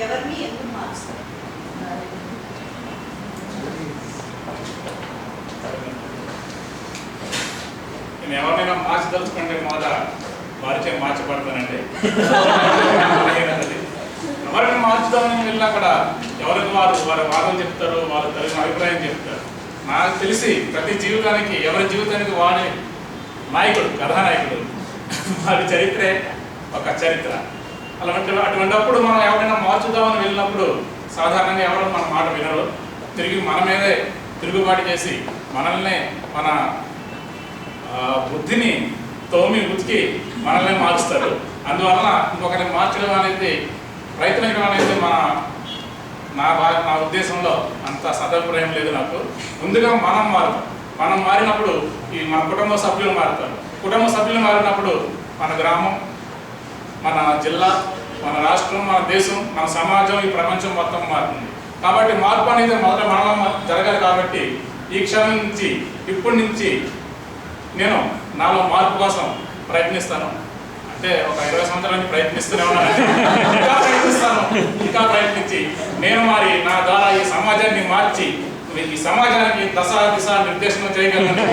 ఎవరిని ఎందుకు మారుస్తారు? నేను ఎవరినైనా మార్చదలుచుకుంటే మొదట వారిచే మార్చబడతానండి. ఎవరైనా మార్చుదామని వెళ్ళినా కూడా ఎవరికి వారి వాదం చెప్తారు, వారు తగిన అభిప్రాయం చెప్తారు. నాకు తెలిసి ప్రతి జీవితానికి ఎవరి జీవితానికి వాడే నాయకుడు, కథానాయకుడు, వారి చరిత్రే ఒక చరిత్ర. అటువంటిప్పుడు మనం ఎవరైనా మార్చుదామని వెళ్ళినప్పుడు సాధారణంగా ఎవరు మన మాట వినరు, తిరిగి మన మీదే తిరుగుబాటు చేసి మనల్ని మన బుద్ధిని తోమి ఉతికి మనల్ని మారుస్తారు. అందువలన ఇంకొకరిని మార్చడం అనేది, ప్రయత్నించడం అనేది నా ఉద్దేశంలో అంత సదభిప్రాయం లేదు నాకు. ముందుగా మనం మారినప్పుడు మన కుటుంబ సభ్యులు మారుతారు. కుటుంబ సభ్యులు మారినప్పుడు మన గ్రామం, మన జిల్లా, మన రాష్ట్రం, మన దేశం, మన సమాజం, ఈ ప్రపంచం మొత్తం మారుతుంది. కాబట్టి మార్పు అనేది మొదట మనలో జరగాలి. కాబట్టి ఈ క్షణం నుంచి, ఇప్పటి నుంచి నేను నాలో మార్పు కోసం ప్రయత్నిస్తాను. అంటే ఒక 20 సంవత్సరాల నుంచి ప్రయత్నిస్తూనే ఉన్నాను. ఇంకా ప్రయత్నించి నేను మారి నా ద్వారా ఈ సమాజాన్ని మార్చి ఈ సమాజానికి దశ దిశ నిర్దేశనం చేయగలను.